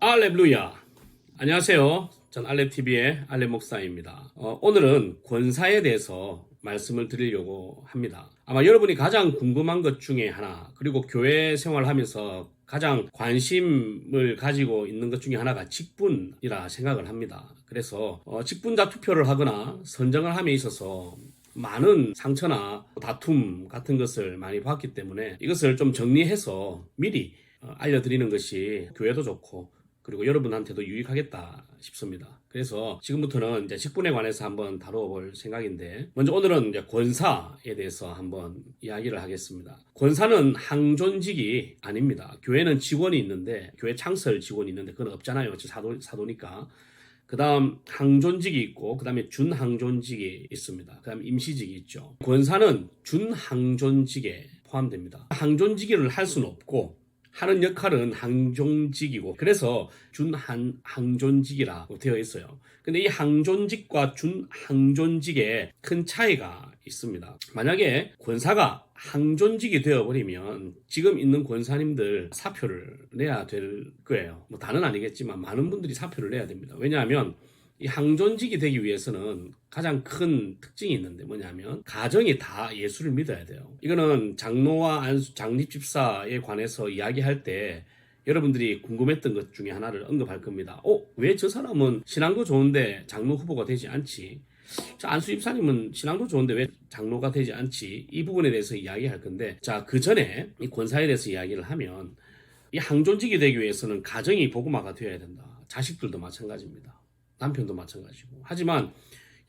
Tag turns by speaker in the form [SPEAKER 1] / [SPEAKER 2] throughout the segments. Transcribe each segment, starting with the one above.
[SPEAKER 1] 할렐루야. 안녕하세요. 전 알렙TV의 알렙 목사입니다. 오늘은 권사에 대해서 말씀을 드리려고 합니다. 아마 여러분이 가장 궁금한 것 중에 하나, 그리고 교회 생활하면서 가장 관심을 가지고 있는 것 중에 하나가 직분이라 생각을 합니다. 그래서 직분자 투표를 하거나 선정을 함에 있어서 많은 상처나 다툼 같은 것을 많이 봤기 때문에 이것을 좀 정리해서 미리 알려드리는 것이 교회도 좋고 그리고 여러분한테도 유익하겠다 싶습니다. 그래서 지금부터는 이제 직분에 관해서 한번 다뤄볼 생각인데, 먼저 오늘은 이제 권사에 대해서 한번 이야기를 하겠습니다. 권사는 항존직이 아닙니다. 교회는 직원이 있는데, 교회 창설 직원이 있는데 그건 없잖아요. 사도니까. 그 다음 항존직이 있고, 그 다음에 준항존직이 있습니다. 그 다음 임시직이 있죠. 권사는 준항존직에 포함됩니다. 항존직을 할 수는 없고 하는 역할은 항존직이고, 그래서 준항존직이라고 되어 있어요. 근데 이 항존직과 준항존직에 큰 차이가 있습니다. 만약에 권사가 항존직이 되어버리면 지금 있는 권사님들 사표를 내야 될 거예요. 다는 아니겠지만 많은 분들이 사표를 내야 됩니다. 왜냐하면 이 항존직이 되기 위해서는 가장 큰 특징이 있는데 뭐냐면 가정이 다 예수를 믿어야 돼요. 이거는 장로와 장립집사에 관해서 이야기할 때 여러분들이 궁금했던 것 중에 하나를 언급할 겁니다. 왜 저 사람은 신앙도 좋은데 장로 후보가 되지 않지? 안수 집사님은 신앙도 좋은데 왜 장로가 되지 않지? 이 부분에 대해서 이야기할 건데, 자, 그 전에 이 권사에 대해서 이야기를 하면 이 항존직이 되기 위해서는 가정이 복음화가 되어야 된다. 자식들도 마찬가지입니다. 남편도 마찬가지고. 하지만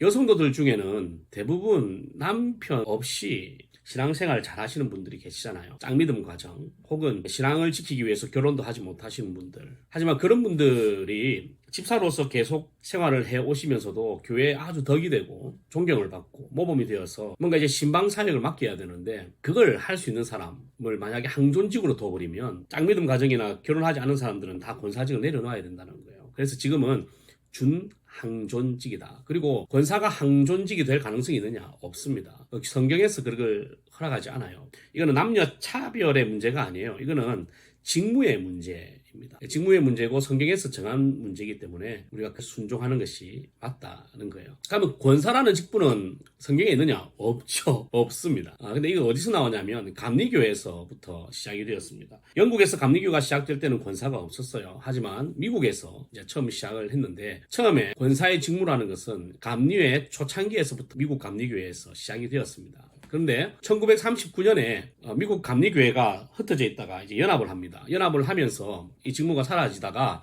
[SPEAKER 1] 여성도들 중에는 대부분 남편 없이 신앙생활 잘 하시는 분들이 계시잖아요. 짝믿음 과정 혹은 신앙을 지키기 위해서 결혼도 하지 못하시는 분들. 하지만 그런 분들이 집사로서 계속 생활을 해 오시면서도 교회에 아주 덕이 되고 존경을 받고 모범이 되어서 뭔가 이제 신방 사역을 맡겨야 되는데, 그걸 할 수 있는 사람을 만약에 항존직으로 둬버리면 짝믿음 과정이나 결혼하지 않은 사람들은 다 권사직을 내려놔야 된다는 거예요. 그래서 지금은 준항존직이다. 그리고 권사가 항존직이 될 가능성이 있느냐? 없습니다. 성경에서 그걸 허락하지 않아요. 이거는 남녀 차별의 문제가 아니에요. 이거는 직무의 문제입니다. 직무의 문제고 성경에서 정한 문제이기 때문에 우리가 순종하는 것이 맞다는 거예요. 그러면 권사라는 직분은 성경에 있느냐? 없죠. 없습니다. 근데 이거 어디서 나오냐면 감리교에서부터 시작이 되었습니다. 영국에서 감리교가 시작될 때는 권사가 없었어요. 하지만 미국에서 이제 처음 시작을 했는데, 처음에 권사의 직무라는 것은 감리회 초창기에서부터 미국 감리교회에서 시작이 되었습니다. 그런데 1939년에 미국 감리교회가 흩어져 있다가 이제 연합을 합니다. 연합을 하면서 이 직무가 사라지다가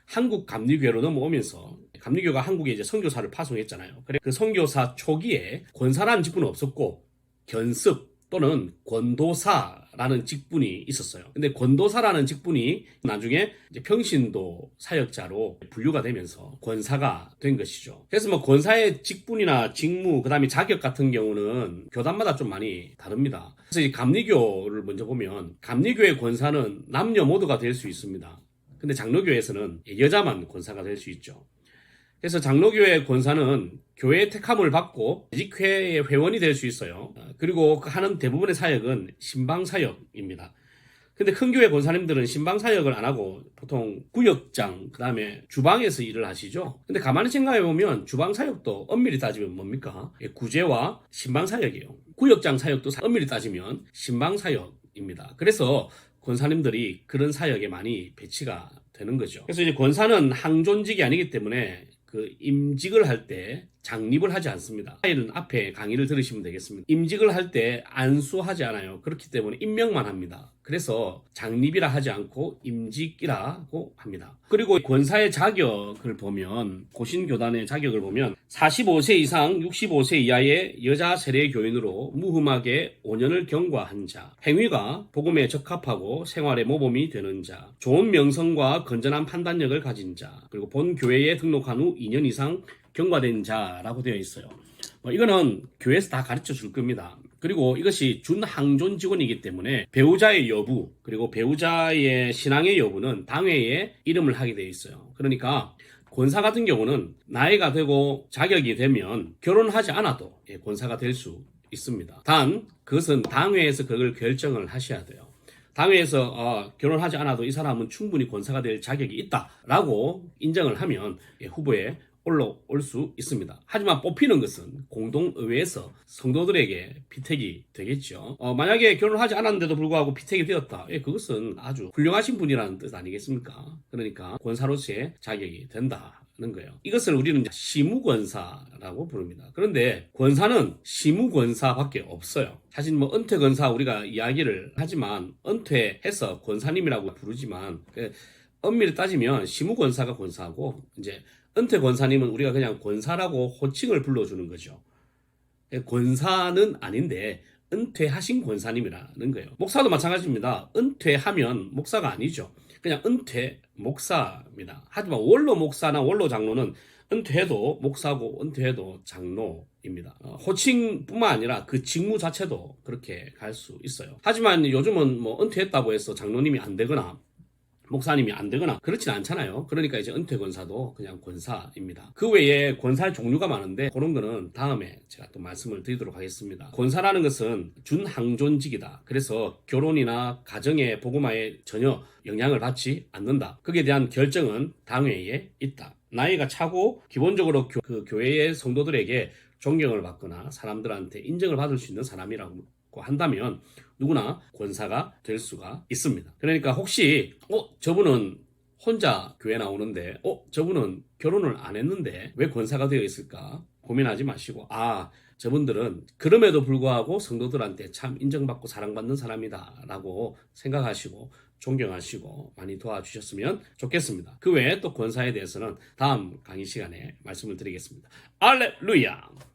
[SPEAKER 1] 한국 감리교회로 넘어오면서, 감리교가 한국에 이제 선교사를 파송했잖아요. 그래 그 선교사 초기에 권사라는 직분은 없었고 견습 또는 권도사라는 직분이 있었어요. 근데 권도사라는 직분이 나중에 이제 평신도 사역자로 분류가 되면서 권사가 된 것이죠. 그래서 뭐 권사의 직분이나 직무, 그 다음에 자격 같은 경우는 교단마다 좀 많이 다릅니다. 그래서 이 감리교를 먼저 보면 감리교의 권사는 남녀 모두가 될 수 있습니다. 근데 장로교에서는 여자만 권사가 될 수 있죠. 그래서 장로교회 권사는 교회의 택함을 받고 재직회의 회원이 될 수 있어요. 그리고 하는 대부분의 사역은 신방사역입니다. 근데 큰 교회 권사님들은 신방사역을 안 하고 보통 구역장, 그 다음에 주방에서 일을 하시죠. 근데 가만히 생각해보면 주방사역도 엄밀히 따지면 뭡니까? 구제와 신방사역이에요. 구역장 사역도 엄밀히 따지면 신방사역입니다. 그래서 권사님들이 그런 사역에 많이 배치가 되는 거죠. 그래서 이제 권사는 항존직이 아니기 때문에 그 임직을 할 때 장립을 하지 않습니다. 이는 앞에 강의를 들으시면 되겠습니다. 임직을 할 때 안수하지 않아요. 그렇기 때문에 임명만 합니다. 그래서 장립이라 하지 않고 임직이라고 합니다. 그리고 권사의 자격을 보면, 고신교단의 자격을 보면 45세 이상 65세 이하의 여자 세례 교인으로 무흠하게 5년을 경과한 자, 행위가 복음에 적합하고 생활에 모범이 되는 자, 좋은 명성과 건전한 판단력을 가진 자, 그리고 본 교회에 등록한 후 2년 이상 경과된 자라고 되어 있어요. 이거는 교회에서 다 가르쳐 줄 겁니다. 그리고 이것이 준항존 직원이기 때문에 배우자의 여부, 그리고 배우자의 신앙의 여부는 당회에 이름을 하게 되어 있어요. 그러니까 권사 같은 경우는 나이가 되고 자격이 되면 결혼하지 않아도 권사가 될 수 있습니다. 단 그것은 당회에서 그걸 결정을 하셔야 돼요. 당회에서 결혼하지 않아도 이 사람은 충분히 권사가 될 자격이 있다라고 인정을 하면 후보에 올라올 수 있습니다. 하지만 뽑히는 것은 공동의회에서 성도들에게 피택이 되겠죠. 만약에 결혼하지 않았는데도 불구하고 피택이 되었다. 그것은 아주 훌륭하신 분이라는 뜻 아니겠습니까? 그러니까 권사로서의 자격이 된다는 거예요. 이것을 우리는 시무권사라고 부릅니다. 그런데 권사는 시무권사밖에 없어요. 사실 은퇴권사 우리가 이야기를 하지만 은퇴해서 권사님이라고 부르지만 엄밀히 따지면 시무권사가 권사고 이제 은퇴 권사님은 우리가 그냥 권사라고 호칭을 불러주는 거죠. 권사는 아닌데 은퇴하신 권사님이라는 거예요. 목사도 마찬가지입니다. 은퇴하면 목사가 아니죠. 그냥 은퇴 목사입니다. 하지만 원로 목사나 원로 장로는 은퇴해도 목사고 은퇴해도 장로입니다. 호칭뿐만 아니라 그 직무 자체도 그렇게 갈 수 있어요. 하지만 요즘은 은퇴했다고 해서 장로님이 안 되거나 목사님이 안 되거나 그렇진 않잖아요. 그러니까 이제 은퇴 권사도 그냥 권사입니다. 그 외에 권사의 종류가 많은데 그런 거는 다음에 제가 또 말씀을 드리도록 하겠습니다. 권사라는 것은 준항존직이다. 그래서 결혼이나 가정의 복음화에 전혀 영향을 받지 않는다. 거기에 대한 결정은 당회에 있다. 나이가 차고 기본적으로 그 교회의 성도들에게 존경을 받거나 사람들한테 인정을 받을 수 있는 사람이라고 한다면 누구나 권사가 될 수가 있습니다. 그러니까 혹시 저분은 혼자 교회 나오는데 저분은 결혼을 안 했는데 왜 권사가 되어 있을까 고민하지 마시고 저분들은 그럼에도 불구하고 성도들한테 참 인정받고 사랑받는 사람이다 라고 생각하시고 존경하시고 많이 도와주셨으면 좋겠습니다. 그 외에 또 권사에 대해서는 다음 강의 시간에 말씀을 드리겠습니다. 알렐루야.